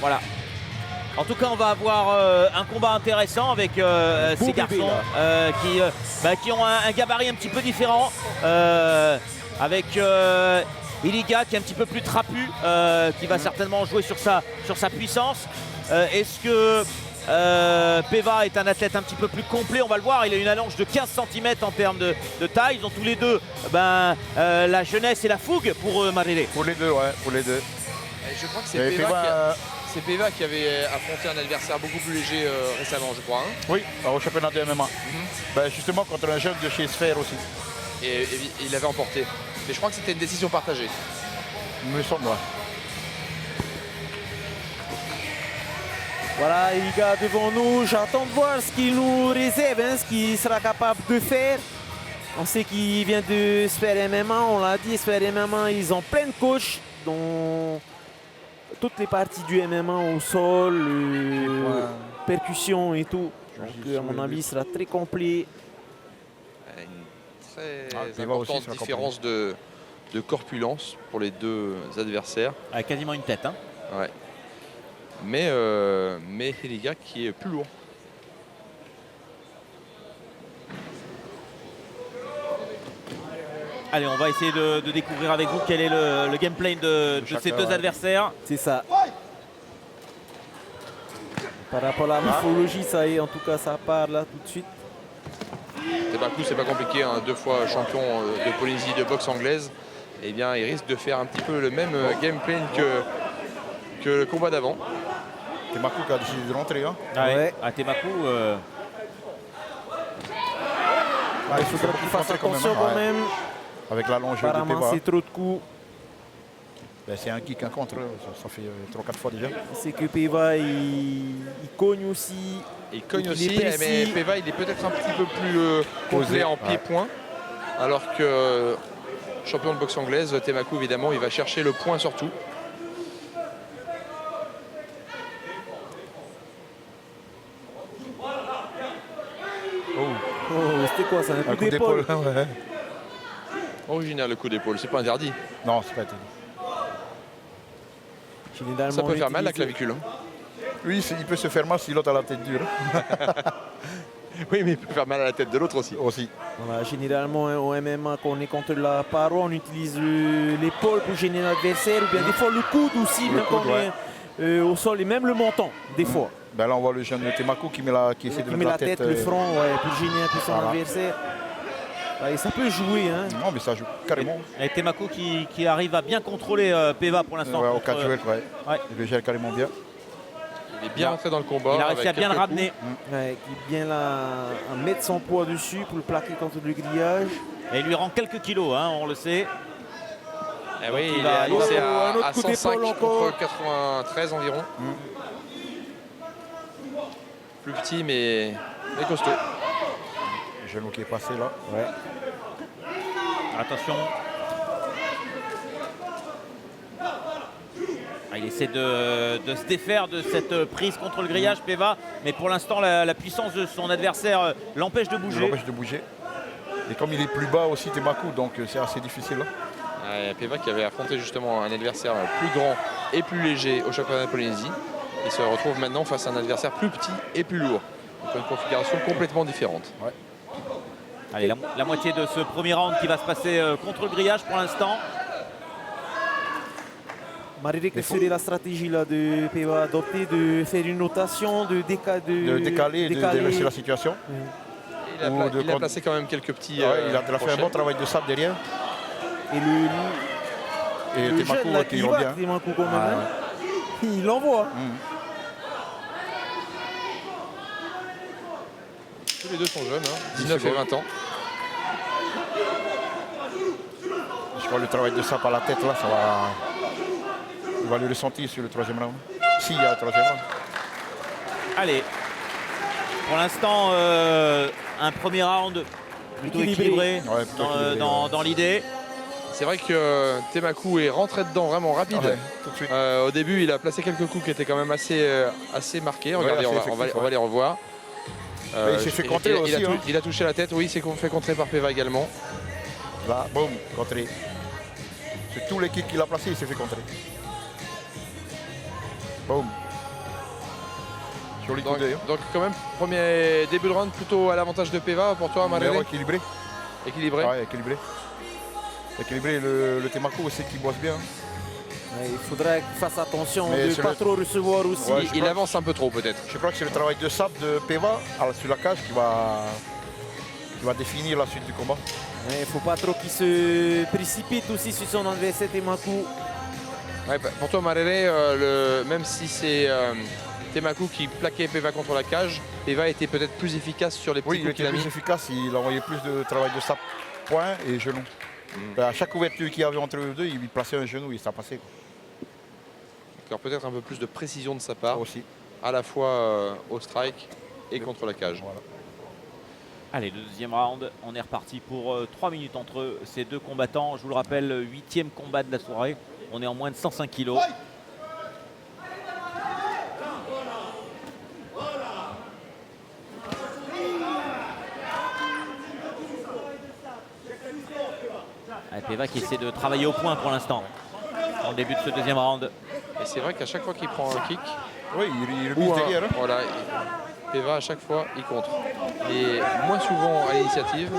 Voilà. En tout cas, on va avoir un combat intéressant avec ces garçons qui ont un gabarit un petit peu différent. Avec Iliga qui est un petit peu plus trapu, qui va certainement jouer sur sa puissance. Est-ce que Peva est un athlète un petit peu plus complet? On va le voir, il a une allonge de 15 cm en termes de taille. Ils ont tous les deux la jeunesse et la fougue pour Marele. Pour les deux, ouais, pour les deux. Et je crois que c'est Peva qui avait affronté un adversaire beaucoup plus léger récemment, je crois. Hein. Oui, au championnat de MMA. Justement contre un jeune de chez Sphere aussi. Et il avait emporté. Mais je crois que c'était une décision partagée. Il me semble, ouais. Voilà, Iliga devant nous. J'attends de voir ce qu'il nous réserve, ce qu'il sera capable de faire. On sait qu'il vient de Sphere MMA, on l'a dit, Sphere MMA, ils ont plein de coachs dont toutes les parties du MMA au sol, percussion et tout. Donc à mon avis, il sera très complet. Une très importante différence de corpulence pour les deux adversaires. Avec quasiment une tête. Hein. Ouais. Mais Iliga qui est plus lourd. Allez, on va essayer de découvrir avec vous quel est le gameplay de ces deux adversaires. C'est ça. Par rapport à la morphologie, ça y est, en tout cas, ça part là tout de suite. Temaku, c'est pas compliqué, hein, 2 fois champion de Polynésie de boxe anglaise. Eh bien, il risque de faire un petit peu le même gameplay que le combat d'avant. Temaku qui a décidé de rentrer. Hein. Ouais. À Temaku. Il faudra qu'il fasse attention quand même. Avec la longe de Apparemment, Peva. c'est trop de coups. C'est un kick, un contre, ça fait 3-4 fois déjà. C'est que Peva, il cogne aussi. Il cogne aussi, mais Peva, il est peut-être un petit peu plus complet en pied-point. Alors que champion de boxe anglaise, Temaku, évidemment, il va chercher le point surtout. Oh, c'était quoi ça? Un coup d'épaule. Ouais. Original le coup d'épaule, c'est pas interdit. Non, c'est pas interdit. Ça peut faire mal la clavicule. Hein. Oui, il peut se faire mal si l'autre a la tête dure. Oui, mais il peut faire mal à la tête de l'autre aussi. Voilà, généralement au MMA, quand on est contre la paroi, on utilise l'épaule pour gêner l'adversaire, ou bien des fois le coude aussi, même quand on est au sol, et même le menton, des fois. Ben là, on voit le jeune Temaku qui essaie de mettre la tête, le front, pour gêner un peu son voilà. adversaire. Et ça peut jouer. Hein. Non, mais ça joue carrément. Et Temaku qui arrive à bien contrôler Peva pour l'instant. Ouais, au 4 jouets, il le gère carrément bien. Il est bien rentré dans le combat. Il a réussi à bien le ramener. Ouais, il est bien là à mettre son poids dessus pour le plaquer contre le grillage. Et il lui rend quelques kilos, hein, on le sait. Et oui, il est annoncé à 105 encore. contre 93 environ. Plus petit, mais costaud. Le genou qui est passé là. Ouais. Attention. Il essaie de se défaire de cette prise contre le grillage, Peva. Mais pour l'instant, la puissance de son adversaire l'empêche de bouger. Et comme il est plus bas aussi, Temaku, donc c'est assez difficile. Hein. Peva qui avait affronté justement un adversaire plus grand et plus léger au championnat de Polynésie. Il se retrouve maintenant face à un adversaire plus petit et plus lourd. Donc une configuration complètement différente. Ouais. Allez, la moitié de ce premier round qui va se passer contre le grillage pour l'instant. Marele, quelle serait la stratégie là, de Peva adopter, de faire une notation, de décaler, de laisser la situation. Il a placé quand même quelques petits. Il a fait un bon travail de sable derrière. Et le Temaku jeune là, qui qui revient. va, Temaku quand même. Il l'envoie. Tous les deux sont jeunes, hein, 19 et 20 ans. Je crois que le travail de sable à la tête là, ça va. Il va le ressentir sur le troisième round. S'il y a un troisième round. Allez. Pour l'instant, un premier round plutôt équilibré, dans l'idée. C'est vrai que Temaku est rentré dedans vraiment rapide. Tout de suite. Au début, il a placé quelques coups qui étaient quand même assez marqués. Regardez, on va les revoir. Il s'est fait contrer aussi. Il a touché la tête, oui, il s'est fait contrer par Peva également. Là, boum, contré. C'est tous les kicks qu'il a placés, il s'est fait contrer. Boum. Joli coup d'œil. Donc quand même, premier début de round plutôt à l'avantage de Peva pour toi, Marere. Équilibré. Équilibré. Ouais, équilibré. Équilibré, le Temaco aussi qui bosse bien. Ouais, il faudrait qu'il fasse attention Mais de ne c'est pas le- trop recevoir aussi. Ouais, Il avance un peu trop peut-être. Je crois que c'est le travail de sable de Peva sur la cage qui va définir la suite du combat. Il ne faut pas trop qu'il se précipite aussi sur son adversaire Temaku. Ouais, bah, pour toi, Marere, même si c'est Temaku qui plaquait Peva contre la cage, Peva était peut-être plus efficace sur les petits Oui, il coups qu'il était a mis. plus efficace, il envoyait plus de travail de sable, poing et genou. À chaque ouverture qu'il y avait entre eux deux, il plaçait un genou et ça passait. Alors peut-être un peu plus de précision de sa part, Aussi. à la fois au strike et contre la cage. Voilà. Allez, le deuxième round, on est reparti pour 3 minutes entre ces deux combattants. Je vous le rappelle, 8e combat de la soirée. On est en moins de 105 kilos. Peva qui essaie de travailler au point pour l'instant, dans le début de ce deuxième round. Et c'est vrai qu'à chaque fois qu'il prend un kick, Oui, il mise derrière. Hein. voilà, Peva à chaque fois il contre. Et moins souvent à l'initiative,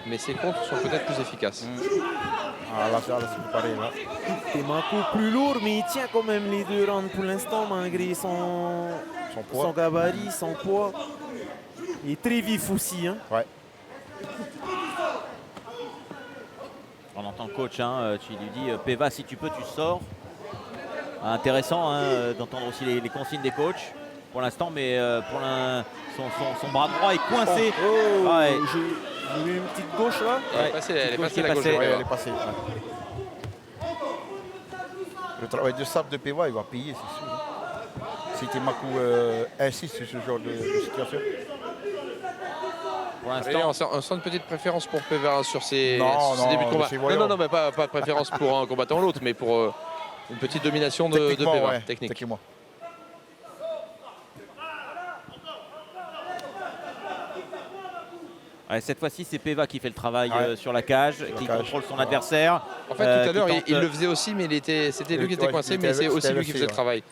mais ses contres sont peut-être plus efficaces. Ah, là, c'est pareil. Là. Temaku plus lourd, mais il tient quand même les deux rounds pour l'instant, malgré son Son poids. gabarit, son poids. Il est très vif aussi. Hein. Ouais. On entend le coach, hein, tu lui dis Peva, si tu peux, tu sors. Intéressant hein, d'entendre aussi les consignes des coachs pour l'instant, mais son bras droit est coincé. Oh, Ouais. j'ai eu une petite gauche là. Elle est Ouais, passée, petite gauche qui est la gauche. passée. de Ouais, Peva. elle est passée. Ouais. Le travail de sable de Peva, il va payer, c'est sûr. Hein. Si Temaku insiste sur ce genre de situation. Pour Allez, l'instant, on sent une petite préférence pour Peva sur ses Non, débuts de non, combat. c'est voyant. Non, mais pas de préférence pour un combattant ou l'autre, mais pour une petite domination de Techniquement, Peva. ouais, Technique. techniquement. ouais, cette fois-ci, c'est Peva qui fait le travail Ouais. sur la cage, qui cage. contrôle son adversaire. En fait, tout à qui l'heure, tente, il le faisait aussi, mais c'était lui qui était Ouais, coincé, il mais était- c'est aussi c'était lui qui faisait le ouais. travail.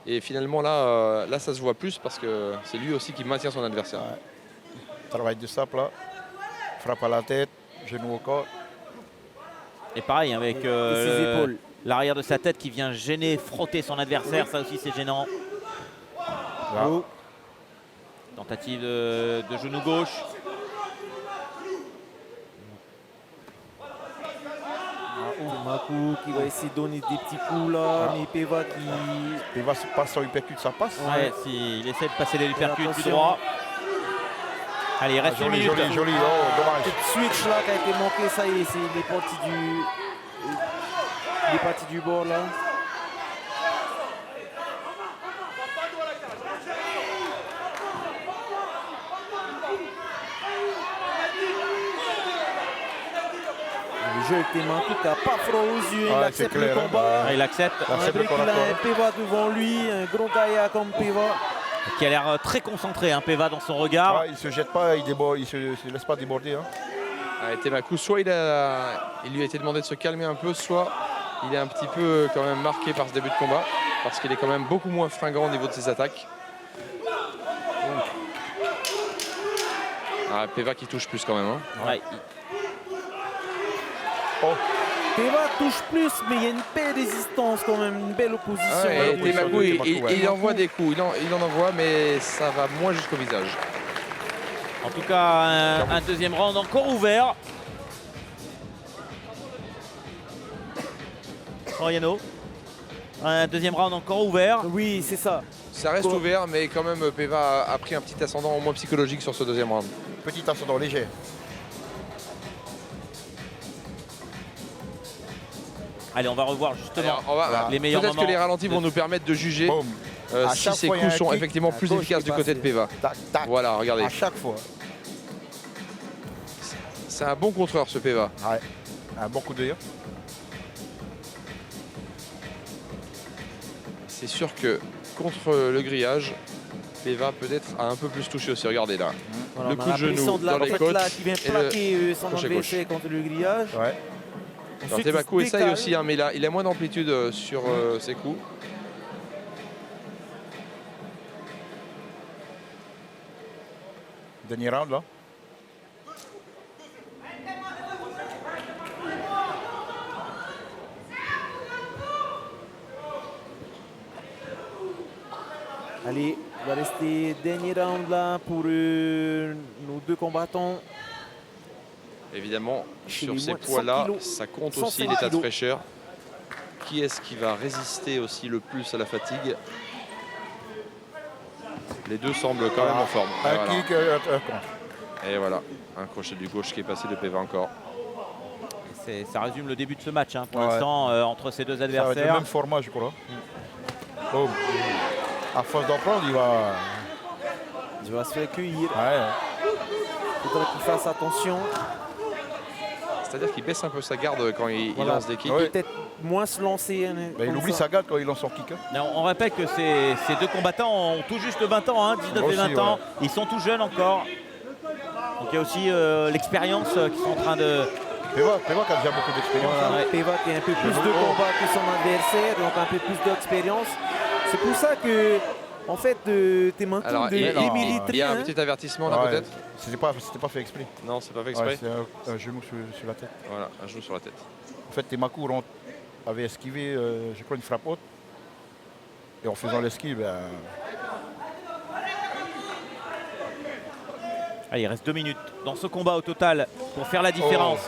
Et finalement, là, ça se voit plus parce que c'est lui aussi qui maintient son adversaire. Ouais. Travail de sable là. Frappe à la tête, genou au corps. Et pareil, avec Et ses épaules. l'arrière de sa tête qui vient gêner, frotter son adversaire, ça aussi c'est gênant. Là. Oh. Tentative de genou gauche. Temaku qui va essayer de donner des petits coups là, mais Peva qui. Peva passe sur uppercut, ça passe. Ouais, il essaie de passer les uppercuts du Attention. droit. Allez, il reste une Joli, minute. joli, joli. Oh, dommage. Cette switch là qui a été manquée, ça y est, il est parti du bord là. Le jeu avec Temaku qui n'a pas froid aux yeux, il Ouais, accepte c'est le clair, hein. combat. Ouais, il accepte. Là, c'est Malgré le corps qu'il à a corps, un Peva devant lui, un gros gaillard comme Peva. Qui a l'air très concentré, hein, Peva, dans son regard. Ouais, il se jette pas, il se laisse pas déborder. Hein. Temaku, soit il lui a été demandé de se calmer un peu, soit il est un petit peu quand même marqué par ce début de combat, parce qu'il est quand même beaucoup moins fringant au niveau de ses attaques. Ah, Peva qui touche plus quand même. Hein. Ouais, Peva touche plus, mais il y a une belle résistance quand même, une belle opposition. Ah ouais, oui, Temaku, sur le Temaku, ouais. il envoie des coups, il en envoie, mais ça va moins jusqu'au visage. En tout cas, un deuxième round encore ouvert. Oriano. Un deuxième round encore ouvert. Oui, c'est ça. Ça reste ouvert, mais quand même Peva a pris un petit ascendant au moins psychologique sur ce deuxième round. Petit ascendant léger. Allez, on va revoir justement Alors, les meilleurs peut-être moments. que les ralentis vont nous permettre de juger Boum. À si chaque ces fois, il y a coups un sont kick, effectivement plus gauche efficaces qui du côté de passe. Peva. Tac, tac. Voilà, regardez. À chaque fois. C'est un bon contreur ce Peva. Ouais. Un bon coup d'œil. Hein. C'est sûr que contre le grillage, Peva peut-être a un peu plus touché aussi. Regardez là. Voilà, Le on a coup de la pression genou de la dans les tête côtes là qui vient et le plaquer son crochet adversaire contre le grillage. Ouais. Alors, Ensuite, il Temaku se essaye décale. aussi, hein, mais il a moins d'amplitude sur ses coups. Dernier round là. Allez, il va rester dernier round là pour nos deux combattants. Évidemment, Chez sur les ces moins de 100 poids-là, kilos. ça compte 105 aussi l'état de kilos. fraîcheur. Qui est-ce qui va résister aussi le plus à la fatigue? Les deux semblent quand même en forme. Et Un voilà. kick, contre. Et voilà, un crochet du gauche qui est passé de Peva encore. Ça résume le début de ce match hein, pour Ouais. l'instant entre ces deux Ça va être le adversaires. même format, je crois. Boum. À force d'en prendre, Il va se faire cueillir. Ouais. Il faudra qu'il fasse attention. C'est-à-dire qu'il baisse un peu sa garde quand il Voilà. lance des kicks. Ouais. Peut-être moins se lancer. Hein, Ben, il comme oublie ça. sa garde quand il lance son kick. Hein. Non, on répète que ces deux combattants ont tout juste 20 ans, hein, 19 et Aussi, 20 ans. ouais. Ils sont tout jeunes encore. Donc il y a aussi l'expérience qui sont en train de... Peva qui a déjà beaucoup d'expérience. Voilà, Ouais. Peva qui a un peu plus de combats que son adversaire, donc un peu plus d'expérience. C'est pour ça que, en fait, tes mains Alors, de il y a Émilie un hein. petit avertissement là Ouais. peut-être. C'était pas fait exprès. Non, c'est pas fait exprès. Ouais, c'est un genou sur la tête. Voilà, un genou sur la tête. En fait, Temaku avait esquivé, je crois, une frappe haute. Et en faisant l'esquive, ben, Allez, il reste 2 minutes dans ce combat au total pour faire la différence.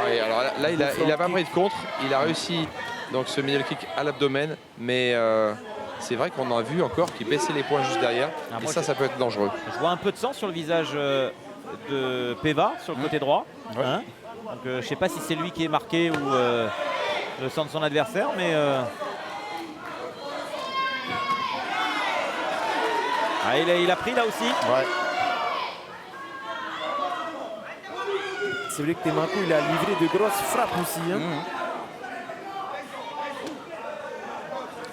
Ouais, alors là, il a pas pris de contre. Il a réussi donc ce middle kick à l'abdomen, mais c'est vrai qu'on a vu encore qu'il baissait les poings juste derrière. Ah, Et moi, ça peut être dangereux. Je vois un peu de sang sur le visage de Peva, sur le côté droit. Ouais. Hein. Donc je ne sais pas si c'est lui qui est marqué ou le sang de son adversaire, mais... Ah, il a pris là aussi. ouais. C'est vrai que Temaku, il a livré de grosses frappes aussi. Hein.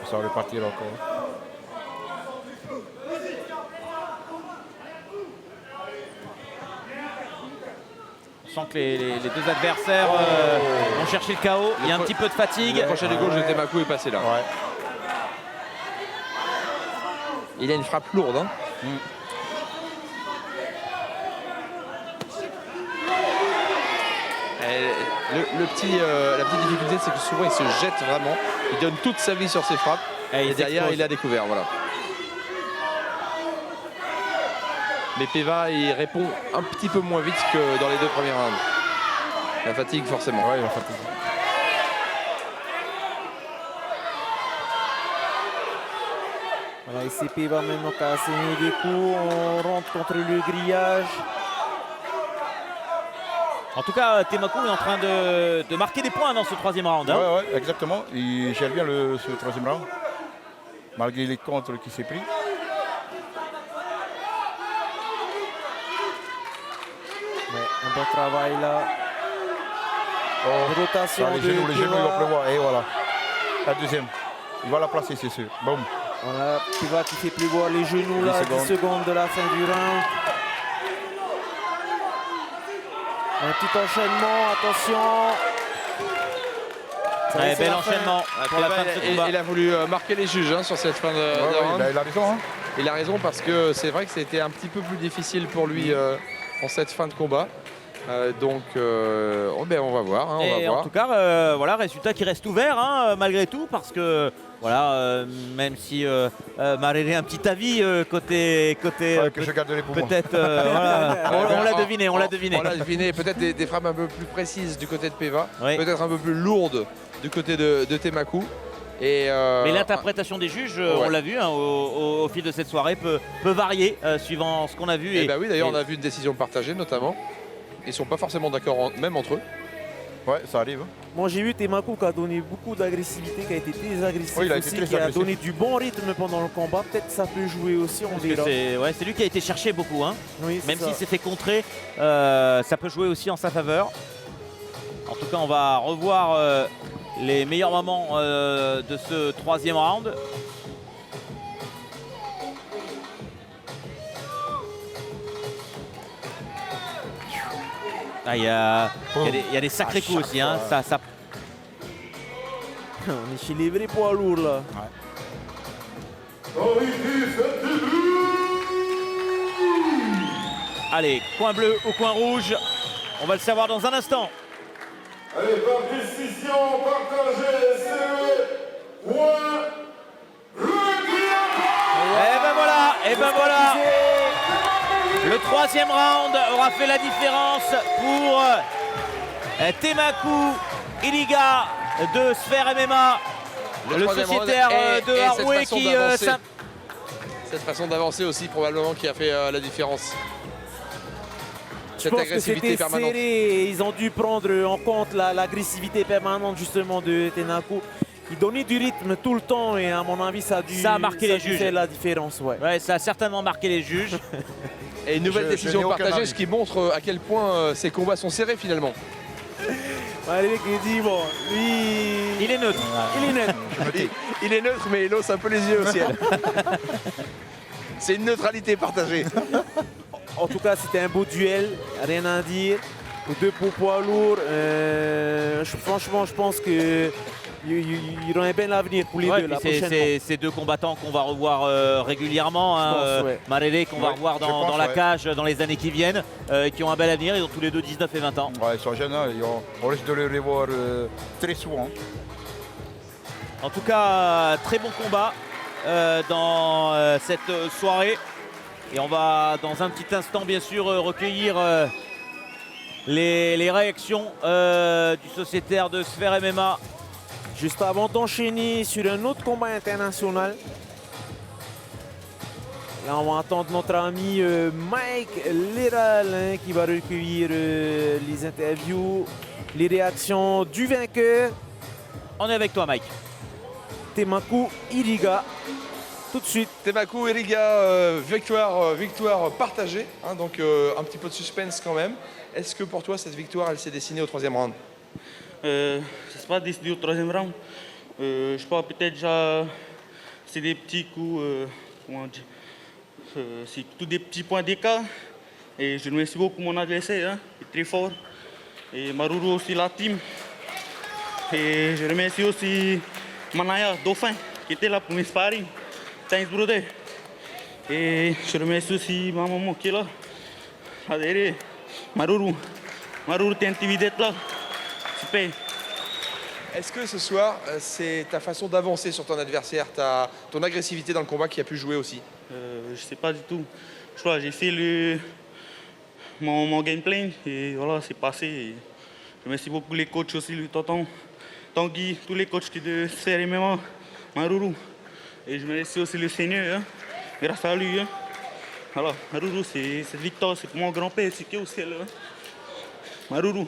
Ça va repartir encore. On sent que les deux adversaires vont chercher le chaos. Il y a un petit peu de fatigue. Le crochet de gauche de Temaku est passé là. Ouais. Il a une frappe lourde. Hein. Et la petite difficulté, c'est que souvent il se jette vraiment. Il donne toute sa vie sur ses frappes. Et il Et derrière, s'expose. il a découvert. Voilà. Mais Peva, il répond un petit peu moins vite que dans les deux premiers rounds. La fatigue, forcément. Ouais, il a fatigué. Voilà, et c'est Peva maintenant qui a asséné des coups. On rentre contre le grillage. En tout cas, Temaku est en train de marquer des points dans ce troisième round. Hein. Ouais, exactement. Il gère bien ce troisième round. Malgré les contres qu'il s'est pris. Ouais, un bon travail là. Rotation Ça, les de genoux, il va Peva. pleuvoir. Et voilà. La deuxième. Il va la placer, c'est sûr. Boum. Voilà, Peva qui fait pleuvoir les genoux là, 10 secondes de la fin du round. Un petit enchaînement, attention. Ça y est, Ouais, c'est bel la fin. enchaînement pour la fin de ce combat. Il a voulu marquer les juges sur cette fin de Ouais, round. il a raison. Hein. Il a raison parce que c'est vrai que c'était un petit peu plus difficile pour lui en cette fin de combat. Donc on va voir. Hein, on Et va en voir. tout cas, voilà, résultat qui reste ouvert hein, malgré tout, parce que voilà, même si Maréré a un petit avis côté Ouais, que je garderai pour moi. peut-être, voilà, on l'a deviné, on l'a deviné. On l'a deviné. Peut-être des frappes un peu plus précises du côté de Peva, Oui. peut-être un peu plus lourdes du côté de Temaku. Et Mais l'interprétation des juges, on l'a vu, hein, au fil de cette soirée, peut varier suivant ce qu'on a vu. Et bah oui, d'ailleurs, et- on a vu une décision partagée notamment. Ils sont pas forcément d'accord même entre eux. Ouais, ça arrive. Moi j'ai vu Temaku qui a donné beaucoup d'agressivité, qui a été très agressif Oui, il a été aussi, très qui a agressif. donné du bon rythme pendant le combat. Peut-être ça peut jouer aussi, on parce que verra. c'est lui qui a été cherché beaucoup, hein. Oui, c'est Même ça. s'il s'est fait contrer, ça peut jouer aussi en sa faveur. En tout cas, on va revoir les meilleurs moments de ce troisième round. Ah, il y a des sacrés coups aussi. Hein. Ça, On est chez les vrais poids lourds là. Allez, coin bleu ou coin rouge, on va le savoir dans un instant. Allez, par décision partagée, c'est le point Et ben voilà. Le troisième round aura fait la différence pour Temaku Iliga de Sphère MMA, le sociétaire de Haroué qui... cette façon d'avancer aussi probablement qui a fait la différence. Je Cette pense que agressivité c'était permanente. serré et ils ont dû prendre en compte l'agressivité permanente justement de Temaku. Il donnait du rythme tout le temps et à mon avis ça a marqué les juges. fait la différence. Ouais. Ouais, ça a certainement marqué les juges. Et une nouvelle Je décision n'ai aucun partagée, avis. ce qui montre à quel point ces combats sont serrés finalement. Malek dit bon, lui Il est neutre. il est net. Il est neutre mais il hausse un peu les yeux au ciel. C'est une neutralité partagée. En tout cas c'était un beau duel, rien à dire. Deux poids lourds. Franchement je pense que il y aura un bel avenir pour les Ouais, deux puis là, prochainement. c'est deux combattants qu'on va revoir régulièrement. pense, ouais. Marele qu'on va Ouais, revoir je pense, dans la ouais. cage dans les années qui viennent, qui ont un bel avenir. Ils ont tous les deux 19 et 20 ans. Ouais, ils sont jeunes, hein, on risque de les revoir très souvent. En tout cas, très bon combat dans cette soirée. Et on va dans un petit instant bien sûr recueillir les réactions du sociétaire de Sphère MMA. Juste avant d'enchaîner sur un autre combat international. Là, on va attendre notre ami Mike Leral hein, qui va recueillir les interviews, les réactions du vainqueur, On est avec toi, Mike. Temaku Iliga. Tout de suite. Temaku Iliga, victoire partagée, hein, donc un petit peu de suspense quand même. Est-ce que pour toi cette victoire elle s'est dessinée au troisième round? Ça ne s'est pas décidé au troisième round. Je pense peut-être déjà c'est des petits coups, comment dire, c'est tous des petits points d'écart. Et je remercie beaucoup mon adversaire, hein, il est très fort. Et Maruru aussi la team. Et je remercie aussi Manaya Dauphin qui était là pour mes sparring. Thanks brother. Et je remercie aussi ma maman qui est là. Là derrière. Maruru. Maruru, t'es intimidé d'être là. Super. Est-ce que ce soir c'est ta façon d'avancer sur ton adversaire, ton agressivité dans le combat qui a pu jouer aussi? Je sais pas du tout. Je crois que j'ai fait mon gameplay et voilà, c'est passé. Et je remercie beaucoup les coachs aussi, le tonton Tanguy, tous les coachs de Sphère MMA, Maruru. Et je remercie aussi le Seigneur, hein, grâce à lui. Hein. Voilà, Maruru, cette victoire, c'est pour mon grand-père, c'est qui au ciel. Hein. Maruru.